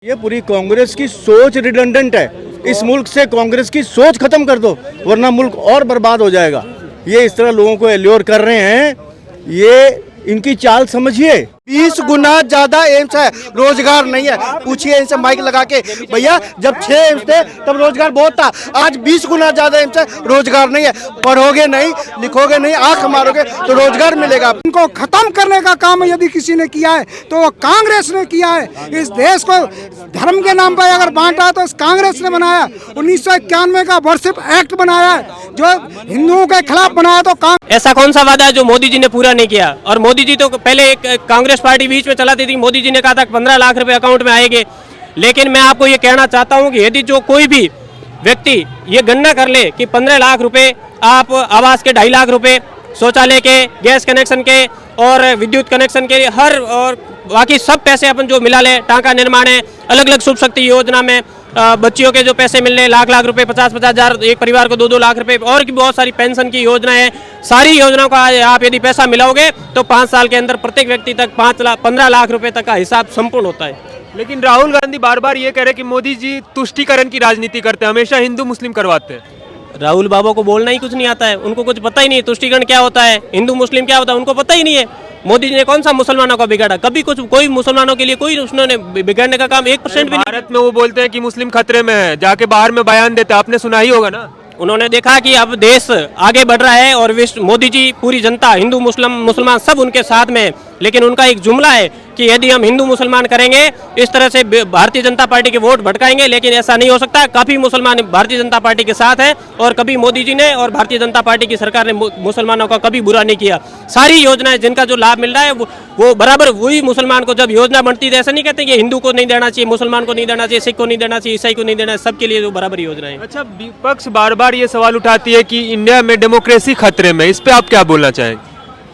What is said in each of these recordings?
ये पूरी कांग्रेस की सोच रिडंडेंट है। इस मुल्क से कांग्रेस की सोच खत्म कर दो, वरना मुल्क और बर्बाद हो जाएगा। ये इस तरह लोगों को एल्योर कर रहे हैं, ये इनकी चाल समझिए। 20 गुना ज्यादा एम्स है, रोजगार नहीं है। पूछिए इनसे माइक लगा के, भैया जब 6 एम्स थे तब रोजगार बहुत था, आज 20 गुना ज्यादा एम्स है, रोजगार नहीं है। पढ़ोगे नहीं, लिखोगे नहीं, आंख मारोगे तो रोजगार मिलेगा। इनको खत्म करने का काम यदि किसी ने किया है तो वो कांग्रेस ने किया है। इस देश को धर्म के नाम पर अगर बांटा तो कांग्रेस ने बनाया। 1991 का वर्शिप एक्ट बनाया है, जो हिंदुओं के खिलाफ बनाया। तो ऐसा कौन सा वादा है जो मोदी जी ने पूरा नहीं किया? और मोदी जी तो पहले एक कांग्रेस पार्टी बीच में चलाती थी, मोदी जी ने कहा था 15 लाख रुपए अकाउंट में आएंगे। लेकिन मैं आपको ये कहना चाहता हूं कि यदि जो कोई भी व्यक्ति ये गणना कर ले कि 15 लाख रुपए आप आवास के 2.5 लाख रुपए, शौचालय के, गैस कनेक्शन के और विद्युत कनेक्शन के, हर और बाकी सब पैसे अपन जो मिला ले, टांका निर्माण है, अलग अलग शुभ शक्ति योजना में बच्चियों के जो पैसे मिलने, लाख रुपए, 50 हजार, एक परिवार को 2 लाख रुपए, और की बहुत सारी पेंशन की योजना है। सारी योजनाओं का आप यदि पैसा मिलाओगे तो 5 साल के अंदर प्रत्येक व्यक्ति तक 15 लाख रुपए तक का हिसाब संपूर्ण होता है। लेकिन राहुल गांधी बार बार ये कह रहे कि मोदी जी तुष्टीकरण की राजनीति करते हैं, हमेशा हिंदू मुस्लिम करवाते हैं। राहुल बाबा को बोलना ही कुछ नहीं आता है, उनको कुछ पता ही नहीं है तुष्टीकरण क्या होता है, हिंदू मुस्लिम क्या होता है, उनको पता ही नहीं है। मोदी जी ने कौन सा मुसलमानों को बिगाड़ा? कभी कुछ कोई मुसलमानों के लिए कोई उन्होंने बिगाड़ने का काम 1% भी नहीं। भारत में वो बोलते हैं कि मुस्लिम खतरे में है, जाके बाहर में बयान देते हैं, आपने सुना ही होगा ना। उन्होंने देखा कि अब देश आगे बढ़ रहा है और विश्व मोदी जी, पूरी जनता, हिंदू मुसलमान सब उनके साथ में है। लेकिन उनका एक जुमला है कि यदि हम हिंदू मुसलमान करेंगे, इस तरह से भारतीय जनता पार्टी के वोट भटकाएंगे। लेकिन ऐसा नहीं हो सकता। काफी मुसलमान भारतीय जनता पार्टी के साथ है और कभी मोदी जी ने और भारतीय जनता पार्टी की सरकार ने मुसलमानों का कभी बुरा नहीं किया। सारी योजनाएं जिनका जो लाभ मिल रहा है वो बराबर वही मुसलमान को, जब योजना बनती है ऐसा नहीं कहते कि हिंदू को नहीं देना चाहिए, मुसलमान को नहीं देना चाहिए, सिख को नहीं देना चाहिए, ईसाई को नहीं देना, सबके लिए जो बराबर योजना है। अच्छा, विपक्ष बार बार ये सवाल उठाती है कि इंडिया में डेमोक्रेसी खतरे में, इस पे आप क्या बोलना चाहेंगे?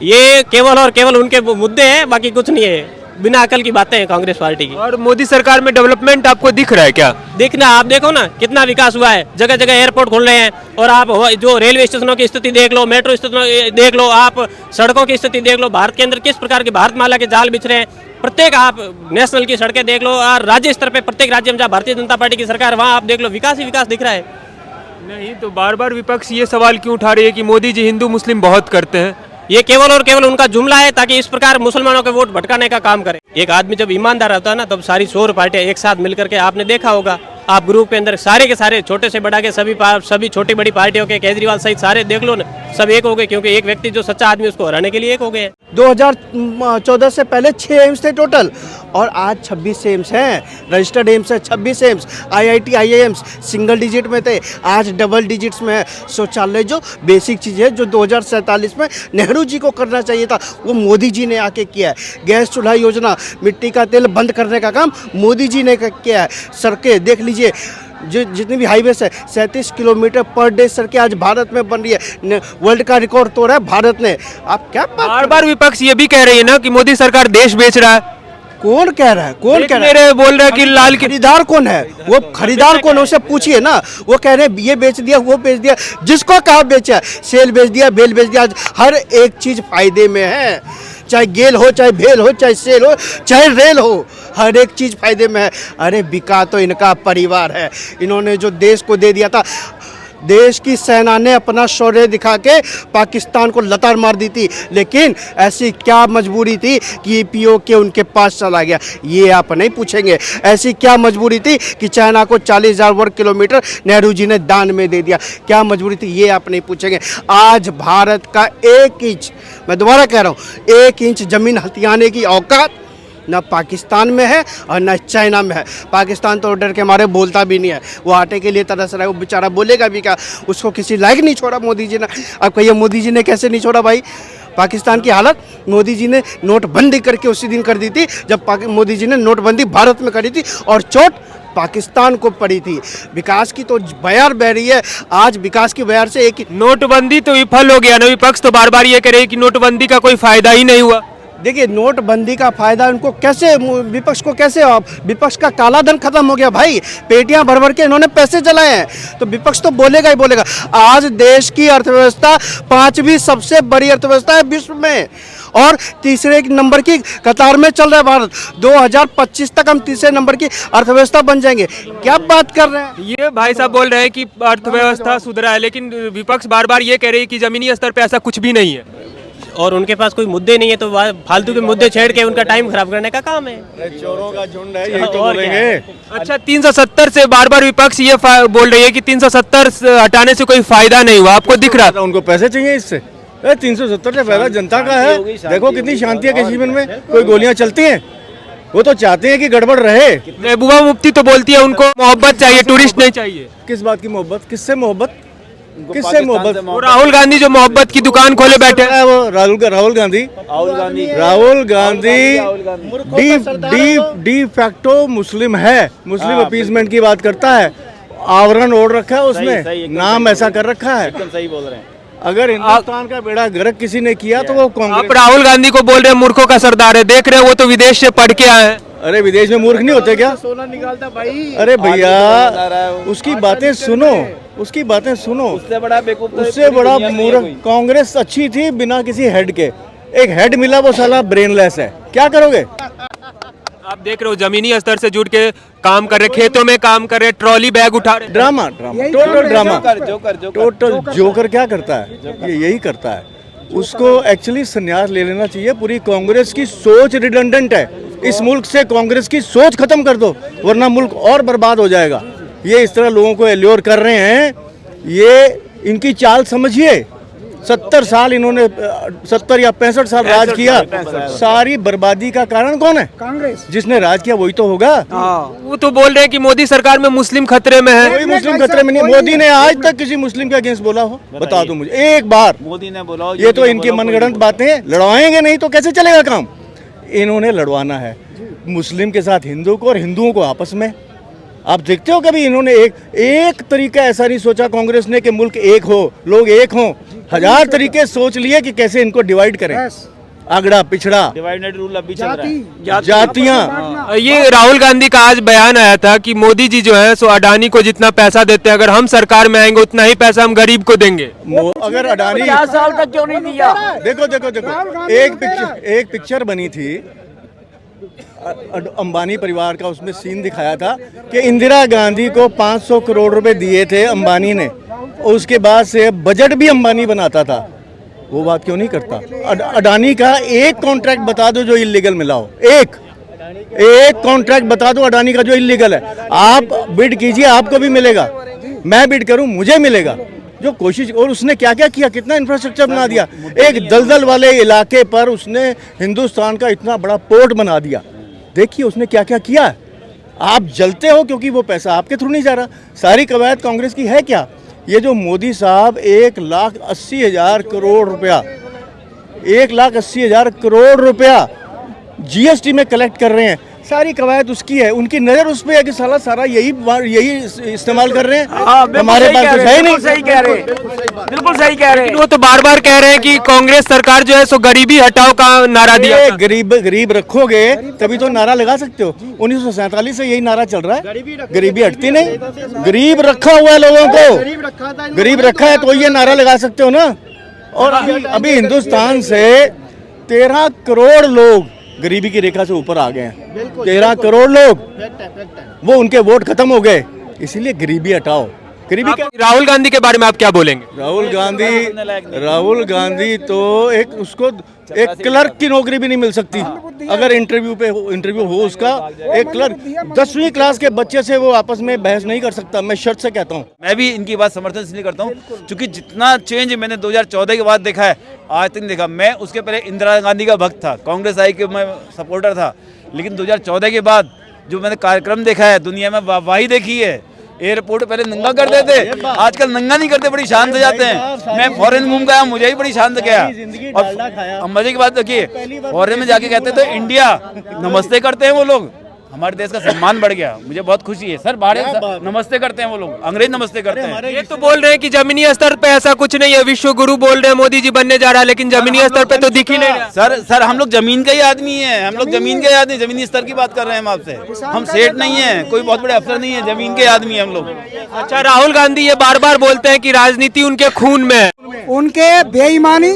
ये केवल और केवल उनके मुद्दे हैं, बाकी कुछ नहीं है। बिना अकल की बातें हैं कांग्रेस पार्टी की। और मोदी सरकार में डेवलपमेंट आपको दिख रहा है क्या? देखना, आप देखो ना कितना विकास हुआ है, जगह जगह एयरपोर्ट खुल रहे हैं। और आप जो रेलवे स्टेशनों की स्थिति देख लो, मेट्रो स्टेशनों देख लो, आप सड़कों की स्थिति देख लो, भारत के अंदर किस प्रकार के भारतमाला के जाल बिछ रहे हैं। प्रत्येक आप नेशनल की सड़कें देख लो और राज्य स्तर पे प्रत्येक राज्य में जहाँ भारतीय जनता पार्टी की सरकार, वहाँ आप देख लो विकास ही विकास दिख रहा है। नहीं तो बार बार विपक्ष ये सवाल क्यों उठा रही है कि मोदी जी हिंदू मुस्लिम बहुत करते हैं? ये केवल और केवल उनका जुमला है ताकि इस प्रकार मुसलमानों के वोट भटकाने का काम करे। एक आदमी जब ईमानदार होता है ना, तब सारी 100 पार्टियां एक साथ मिलकर के, आपने देखा होगा, आप ग्रुप के अंदर सारे के सारे, छोटे से बड़ा के सभी छोटी बड़ी पार्टियों के, केजरीवाल सहित सारे देख लो ना, सब एक हो गए। क्योंकि एक व्यक्ति जो सच्चा आदमी, उसको हराने के लिए एक हो गए। 2014 से पहले 6 एम्स थे टोटल, और आज 26 एम्स हैं। रजिस्टर्ड एम्स है 26 AIIMS. IIT IIMs single digit में थे, आज डबल डिजिट्स में है। शौचालय जो बेसिक चीज़ है, जो 2047 में नेहरू जी को करना चाहिए था, वो मोदी जी ने आके किया है। गैस चूल्हा योजना, मिट्टी का तेल बंद करने का काम मोदी जी ने किया है। सड़कें देख लीजिए, जो जितनी भी हाईवेज है, 37 किलोमीटर पर डे सड़कें आज भारत में बन रही है। वर्ल्ड का रिकॉर्ड तोड़ा है भारत ने। आप क्या बार बार विपक्ष ये भी कह रही है ना कि मोदी सरकार देश बेच रहा है। कौन कह रहा है? कौन कह रहा है? बोल रहा है कि लाल खरीदार कौन है? वो खरीदार कौन है, उसे पूछिए ना। वो कह रहे हैं ये बेच दिया, वो बेच दिया। जिसको कहा बेचा, सेल बेच दिया, बेल बेच दिया। आज हर एक चीज फायदे में है, चाहे गेल हो, चाहे भेल हो, चाहे सेल हो, चाहे रेल हो, हर एक चीज फायदे में है। अरे बिका तो इनका परिवार है। इन्होंने जो देश को दे दिया था, देश की सेना ने अपना शौर्य दिखा के पाकिस्तान को लताड़ मार दी थी। लेकिन ऐसी क्या मजबूरी थी कि POK उनके पास चला गया? ये आप नहीं पूछेंगे। ऐसी क्या मजबूरी थी कि चाइना को 40,000 वर्ग किलोमीटर नेहरू जी ने दान में दे दिया? क्या मजबूरी थी? ये आप नहीं पूछेंगे। आज भारत का 1 इंच, मैं दोबारा कह रहा हूँ, 1 इंच जमीन हथियाने की औकात न पाकिस्तान में है और न चाइना में है। पाकिस्तान तो डर के मारे बोलता भी नहीं है, वो आटे के लिए तरस रहा है। वो बेचारा बोलेगा भी क्या? उसको किसी लायक नहीं छोड़ा मोदी जी ने। अब कहिए मोदी जी ने कैसे नहीं छोड़ा भाई? पाकिस्तान की हालत मोदी जी ने नोटबंदी करके उसी दिन कर दी थी जब मोदी जी ने नोटबंदी भारत में करी थी, और चोट पाकिस्तान को पड़ी थी। विकास की तो बयार बह रही है। आज विकास की बयार से एक नोटबंदी तो विफल हो गया ना। विपक्ष तो बार बार ये कह रही है कि नोटबंदी का कोई फायदा ही नहीं हुआ। देखिए, नोटबंदी का फायदा उनको कैसे, विपक्ष को कैसे? विपक्ष का काला धन खत्म हो गया भाई। पेटियां भर भर के इन्होंने पैसे जलाए हैं, तो विपक्ष तो बोलेगा ही बोलेगा। आज देश की अर्थव्यवस्था 5वीं सबसे बड़ी अर्थव्यवस्था है विश्व में, और तीसरे नंबर की कतार में चल रहा है भारत। 2025 तक हम तीसरे नंबर की अर्थव्यवस्था बन जाएंगे। क्या बात कर रहे हैं? ये भाई साहब बोल रहे हैं कि अर्थव्यवस्था सुधरा है, लेकिन विपक्ष बार बार ये कह रही है कि जमीनी स्तर पे ऐसा कुछ भी नहीं है। और उनके पास कोई मुद्दे नहीं है तो फालतू के मुद्दे छेड़ के उनका टाइम खराब करने का काम है। चोरों का झुंड है, यही तो और क्या? बोलेंगे। अच्छा, 370 से बार बार विपक्ष ये बोल रही है कि 370 हटाने से कोई फायदा नहीं हुआ, आपको दिख रहा था? उनको पैसे चाहिए इससे। 370 से फायदा जनता का है। देखो कितनी शांति है कश्मीर में, कोई गोलियां चलती हैं। वो तो चाहते हैं कि गड़बड़ रहे। महबूबा मुफ्ती तो बोलती है उनको मोहब्बत चाहिए, टूरिस्ट नहीं चाहिए। किस बात की मोहब्बत? किससे मोहब्बत? किससे मोहब्बत? वो राहुल गांधी जो मोहब्बत की दुकान खोले बैठे हैं। है वो राहुल गांधी डी फैक्टो मुस्लिम है। मुस्लिम अपीजमेंट की बात करता है। आवरण ओढ़ रखा है उसने, नाम ऐसा कर रखा है। सही बोल रहे हैं। अगर हिंदुस्तान का बेड़ा गर्क किसी ने किया तो वो आप कांग्रेस। राहुल गांधी को बोल रहे हैं मूर्खों का सरदार है, देख रहे हैं वो तो विदेश से पढ़ के आए हैं। अरे विदेश में मूर्ख नहीं होते क्या? सोना निकालता भाई। अरे भैया उसकी बातें सुनो, उसकी बातें सुनो। उससे बड़ा बेवकूफ तो उससे बड़ा मूर्ख कांग्रेस अच्छी थी बिना किसी हेड के। एक हेड मिला वो साला ब्रेनलेस है। क्या करोगे? आप देख रहे हो जमीनी स्तर से जुड़ के काम कर रहे, खेतों में काम कर रहे, ट्रॉली बैग उठा रहे। Drama total drama. Joker total joker क्या करता है? ये यही करता है। उसको एक्चुअली संन्यास ले लेना चाहिए। पूरी कांग्रेस की सोच रिडंडेंट है। इस मुल्क से कांग्रेस की सोच खत्म कर दो, वरना मुल्क और बर्बाद हो जाएगा। ये इस तरह लोगों को एल्योर कर रहे हैं, ये इनकी चाल समझिए। 70 साल इन्होंने 70 या 65 साल राज किया। सारी बर्बादी का कारण कौन है? कांग्रेस। जिसने राज किया वही तो होगा। वो तो बोल रहे हैं कि मोदी सरकार में मुस्लिम खतरे में है। कोई मुस्लिम खतरे में नहीं। मोदी ने आज तक किसी मुस्लिम के अगेंस्ट बोला हो? बता दो मुझे एक बार। मोदी ने बोला, ये तो इनकी मनगढ़ंत बातें। लड़वाएंगे नहीं तो कैसे चलेगा काम? इन्होंने लड़वाना है मुस्लिम के साथ हिंदू को और हिंदुओं को आपस में। आप देखते हो कभी इन्होंने एक तरीका ऐसा नहीं सोचा कांग्रेस ने कि मुल्क एक हो, लोग एक हों। 1000 तरीके सोच लिए कि कैसे इनको डिवाइड करें। आगड़ा पिछड़ा, डिवाइडेड रूल अभी चल रहा है। जातियां। ये राहुल गांधी का आज बयान आया था कि मोदी जी जो है सो अडानी को जितना पैसा देते हैं, अगर हम सरकार में आएंगे उतना ही पैसा हम गरीब को देंगे। अगर अडानी 50 साल तक क्यों नहीं दिया? देखो एक पिक्चर बनी थी अंबानी परिवार का। उसमें सीन दिखाया था कि इंदिरा गांधी को 500 करोड़ रुपए दिए थे अंबानी ने, और उसके बाद से बजट भी अंबानी बनाता था। वो बात क्यों नहीं करता? अडानी का एक कॉन्ट्रैक्ट बता दो जो इलीगल मिला हो। एक कॉन्ट्रैक्ट बता दो अडानी का जो इलीगल है। आप बिड कीजिए, आपको भी मिलेगा। मैं बिड करूं, मुझे मिलेगा। जो कोशिश, और उसने क्या क्या किया, कितना इंफ्रास्ट्रक्चर बना दिया। एक दलदल वाले इलाके पर उसने हिंदुस्तान का इतना बड़ा पोर्ट बना दिया। देखिए उसने क्या क्या किया। आप जलते हो क्योंकि वो पैसा आपके थ्रू नहीं जा रहा। सारी कवायद कांग्रेस की है क्या? ये जो मोदी साहब 1,80,000 करोड़ रुपया, 1,80,000 करोड़ रुपया जीएसटी में कलेक्ट कर रहे हैं, सारी कवायद उसकी है। उनकी नजर उस पे है कि साला सारा यही इस्तेमाल कर रहे हैं। हमारे पास तो है नहीं। सही कह रहे, बिल्कुल सही कह रहे हैं। वो तो बार बार कह रहे हैं कि कांग्रेस सरकार जो है सो गरीबी हटाओ का नारा दिया था। गरीब रखोगे तभी तो नारा लगा सकते हो। 1947 से यही नारा चल रहा है। गरीबी हटती नहीं। गरीब रखा हुआ है लोगों को, गरीब रखा है तो ये नारा लगा सकते हो ना। और अभी हिंदुस्तान से 13 करोड़ लोग गरीबी की रेखा से ऊपर आ गए हैं। 13 करोड़ लोग, वो उनके वोट खत्म हो गए। इसीलिए गरीबी हटाओ। गरीबी क्या? राहुल गांधी के बारे में आप क्या बोलेंगे? राहुल गांधी तो उसको एक क्लर्क की नौकरी भी नहीं मिल सकती। अगर इंटरव्यू हो उसका, एक क्लर्क 10वीं क्लास के बच्चे से वो आपस में बहस नहीं कर सकता। मैं शर्त से कहता हूँ। मैं भी इनकी बात समर्थन इसलिए करता हूँ क्योंकि जितना चेंज मैंने 2014 के बाद देखा है, आज तक नहीं देखा। मैं उसके पहले इंदिरा गांधी का भक्त था, कांग्रेस आई के मैं सपोर्टर था। लेकिन 2014 के बाद जो मैंने कार्यक्रम देखा है, दुनिया में वाही देखी है। एयरपोर्ट पहले नंगा कर देते, आजकल नंगा नहीं करते, बड़ी शांत से जाते हैं। मैं फॉरेन घूम गया, मुझे भी बड़ी शांत गया। और मजे की बात देखिए, फॉरेन में जाके कहते तो इंडिया नमस्ते करते हैं वो लोग। हमारे देश का सम्मान बढ़ गया, मुझे बहुत खुशी है। सर बाहर नमस्ते करते हैं वो लोग, अंग्रेज नमस्ते करते हैं। ये तो बोल रहे हैं कि जमीनी स्तर पे ऐसा कुछ नहीं है, विश्व गुरु बोल रहे हैं मोदी जी बनने जा रहा है, लेकिन जमीनी स्तर पे तो दिख ही नहीं रहा। सर हम लोग जमीन के ही आदमी हैं, हम लोग जमीन के आदमी, जमीनी स्तर की बात कर रहे हैं हम आपसे। हम सेठ नहीं है, कोई बहुत बड़े अफसर नहीं है, जमीन के आदमी हैं हम लोग। अच्छा, राहुल गांधी ये बार बार बोलते हैं कि राजनीति उनके खून में है। उनके बेईमानी,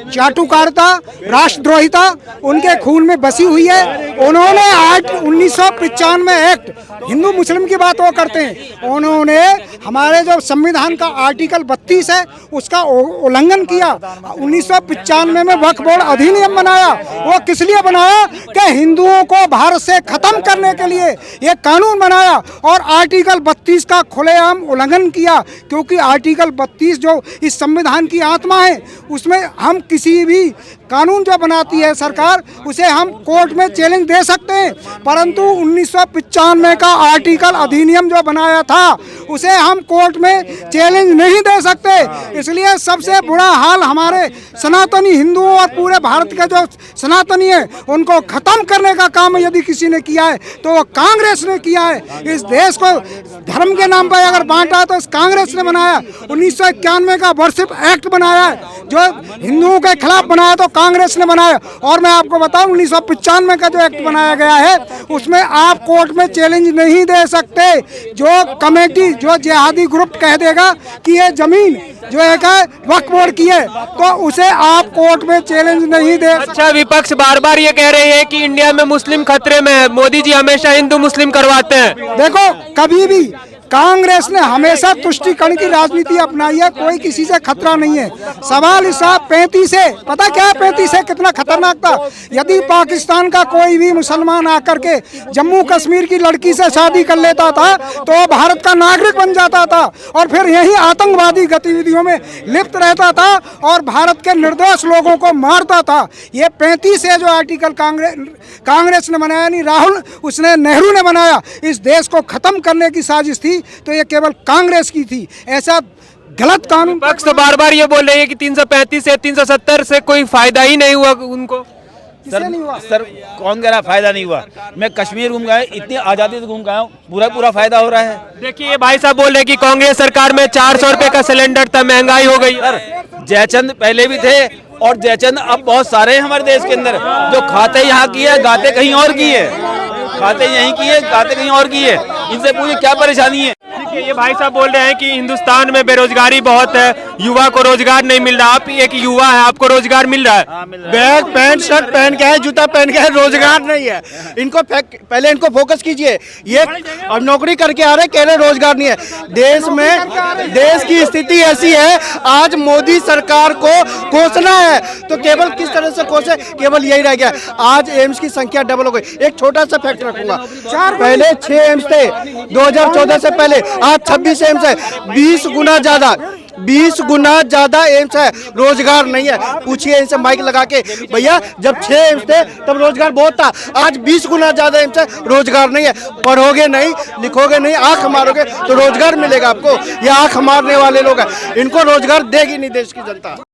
चाटुकारिता, राष्ट्रद्रोहिता उनके खून में बसी हुई है। उन्होंने आज 1995 एक्ट, हिंदू मुस्लिम की बात वो करते हैं, उन्होंने हमारे जो संविधान का आर्टिकल 32 है उसका उल्लंघन किया। 1995 में वक्फ बोर्ड अधिनियम बनाया। वो किस लिए बनाया? कि हिंदुओं को भारत से खत्म करने के लिए ये कानून बनाया और आर्टिकल 32 का खुलेआम उल्लंघन किया, क्योंकि आर्टिकल 32 जो इस संविधान की आत्मा है, उसमें हम किसी भी कानून जो बनाती है सरकार उसे हम कोर्ट में चैलेंज दे सकते हैं, परंतु 1995 का आर्टिकल अधिनियम जो बनाया था उसे हम कोर्ट में चैलेंज नहीं दे सकते। इसलिए सबसे बुरा हाल हमारे सनातनी हिंदुओं और पूरे भारत के जो सनातनी है उनको खत्म करने का काम यदि किसी ने किया है तो वो कांग्रेस ने किया है। इस देश को धर्म के नाम पर अगर बांटा तो कांग्रेस ने बनाया। 1991 का वर्शिप एक्ट बनाया है जो हिंदुओं के खिलाफ बनाया तो कांग्रेस ने बनाया। और मैं आपको बताऊं 1995 का जो एक्ट बनाया गया है उसमें आप कोर्ट में चैलेंज नहीं दे सकते। जो कमेटी, जो जिहादी ग्रुप कह देगा कि ये जमीन जो है वक्फ बोर्ड की है तो उसे आप कोर्ट में चैलेंज नहीं दे सकते। अच्छा, विपक्ष बार बार ये कह रही है कि इंडिया में मुस्लिम खतरे में है, मोदी जी हमेशा हिंदू मुस्लिम करवाते हैं। देखो, कभी भी कांग्रेस ने हमेशा तुष्टीकरण की राजनीति अपनाई है, कोई किसी से खतरा नहीं है। सवाल इस 35 है, पता क्या 35 है कितना खतरनाक था? यदि पाकिस्तान का कोई भी मुसलमान आकर के जम्मू कश्मीर की लड़की से शादी कर लेता था तो भारत का नागरिक बन जाता था और फिर यही आतंकवादी गतिविधियों में लिप्त रहता था और भारत के निर्दोष लोगों को मारता था। ये 35 है जो आर्टिकल कांग्रेस ने बनाया, नहीं राहुल उसने नेहरू ने बनाया। इस देश को खत्म करने की साजिश थी तो ये केवल कांग्रेस की थी। ऐसा गलत कानून विपक्ष तो बार बार ये बोल रही है कि 335 से 370 से कोई फायदा ही नहीं हुआ उनको। सर कौन कह रहा फायदा नहीं हुआ? मैं कश्मीर घूम गया, इतनी आज़ादी से घूम गया हूँ, पूरा फायदा हो रहा है। देखिए ये भाई साहब बोल रहे हैं कि कांग्रेस सरकार में 400 रुपए का सिलेंडर था, महंगाई हो गई। सर जयचंद पहले भी थे और जयचंद अब बहुत सारे हैं हमारे देश के अंदर जो खाते यहाँ की है, गाते कहीं और की है। खाते यहीं की है, गाते कहीं और की है। इनसे पूरी क्या परेशानी है? ये भाई साहब बोल रहे हैं कि हिंदुस्तान में बेरोजगारी बहुत है, युवा को रोजगार नहीं मिल रहा। आप एक युवा है, आपको रोजगार मिल रहा है? बैग पैंट शर्ट पहन के है, जूता पहन के है, रोजगार नहीं है। इनको पहले इनको फोकस कीजिए। ये अब नौकरी करके आ रहे, कह रहे रोजगार नहीं है। देश में देश की स्थिति ऐसी है, आज मोदी सरकार को कोसना है तो केवल किस तरह से कोसे, केवल यही रह गया। आज एम्स की संख्या डबल हो गई। एक छोटा सा फैक्ट रखूंगा, पहले 6 एम्स थे 2014 से पहले, आज 26 एम्स है। 20 गुना ज्यादा एम्स है। रोजगार नहीं है। पूछिए इनसे माइक लगा के, भैया जब 6 एम्स थे तब रोजगार बहुत था, आज 20 गुना ज्यादा एम्स है, रोजगार नहीं है। पढ़ोगे नहीं, लिखोगे नहीं, आंख मारोगे तो रोजगार मिलेगा आपको। ये आंख मारने वाले लोग हैं, इनको रोजगार देगी नहीं देश की जनता।